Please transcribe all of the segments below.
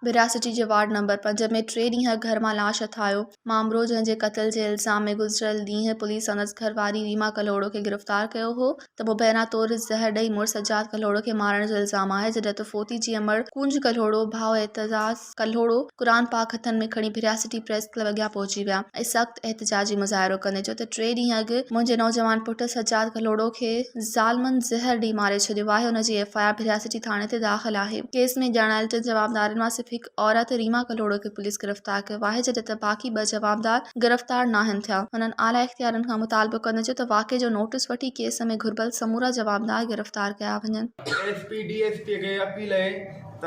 विरासती जे ward number 5 में 3 ॾींहं घर मां लाश हथायो मामरो जंहिंजे क़त्ल जे इल्ज़ाम में गुज़िरियल ॾींहुं पुलिस संदसि घरवारी रीमा कल्होड़ो खे गिरफ़्तार कयो हो त मुबैना तौरु ज़हर ॾेई मुड़ुसु सजाद कल्होड़ो खे मारण जो इल्ज़ाम आहे। जॾहिं त फोती जी अमड़ कूंज कल्होड़ो भाउ एतजाज़ कल्होड़ो क़ुरान पाक हथनि में खणी विरासती प्रेस क्लब अॻियां पहुची विया ऐं सख़्तु एहतिजाजी मुज़ाहिरो कंदे चयो त 3 ॾींहं अॻु मुंहिंजे नौजवान पुटु सजाद कल्होड़ो खे ज़ालमनि ज़हर ॾेई मारे छॾियो आहे। हुन जी FIR विरासती थाणे ते दाख़िल आहे। केस में ॼाणायल 3 जवाबदारनि मां सिर्फ़ हिकु औरत रीमा कल्होड़ो खे पुलिस गिरफ़्तार कयो आहे, जॾहिं त बाक़ी 2 जवाबदार गिरफ़्तार नाहिनि थिया। हुननि आला इख़्तियारनि खां मुतालबो कंदे चयो त वाक़े जो नोटिस वठी केस में घुर्बल समूरा जवाबदार गिरफ़्तार कया वञनि। SP DSP खे अपील आहे त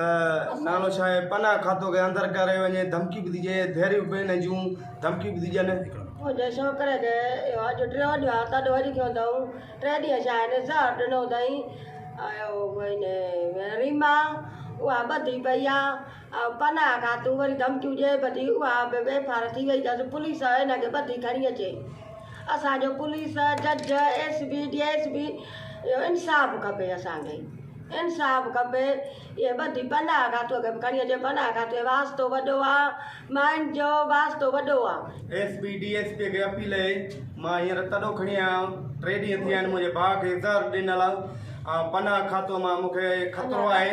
नालो छा आहे पना खातो खे अंदरि करे वञे, धमकी बि ॾिजे, धैर्य भेण जूं धमकी बि ॾिजनि। मुंहिंजे छोकिरे खे अॼु 3 ॾींहं तॾहिं वरी कयो अथऊं 3 ॾींहं छा आहे ज़हर ॾिनो अथई रीमा उहा ॿधी पई आहे पना खातो वरी धमकियूं ॾिए ॿधी उहा बेफ़ार थी वई अथसि। पुलिस हिनखे ॿधी खणी अचे। असांजो पुलिस जज SP DSP इंसाफ़ खपे, असांखे इंसाफ़ खपे। इहे ॿधी पना खातो खे खणी अचे। पना खातो वास्तो वॾो आहे, माइन जो वास्तो वॾो आहे। SP DSP खे अपील आहे मां हींअर तॾो खणी आहियां 3 ॾींहं थी विया आहिनि मुंहिंजे भाउ खे ज़हर ॾिनल आहे। पना खातो मां मूंखे ख़तरो आहे।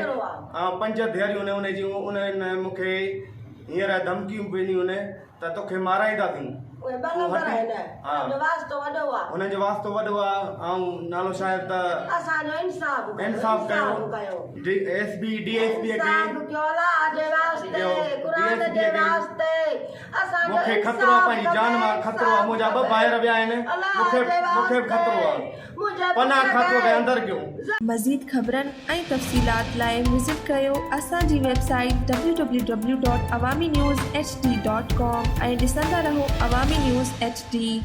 5 धैर्यूं उन जूं उन्हनि मूंखे हींअर धमकियूं ॾिनियूं आहिनि त तोखे माराईंदासीं। हुननि जो वास्तो वॾो आहे ऐं नालो छा आहे त असांजो इंसाफ़ कयो। SP DSP खे मूंखे ख़तरो आहे, पंहिंजी जान मां ख़तरो आहे। मुंहिंजा 2 भाइर विया आहिनि, मूंखे बि ख़तरो आहे। पना खातो खे अंदरि कयो। मज़ीद ख़बरनि ऐं तफ़सीलात लाइ विज़िट कयो असांजी वेबसाइट www.awamiNewsHD.com ऐं ॾिसंदा रहो अवामी न्यूज़ HD।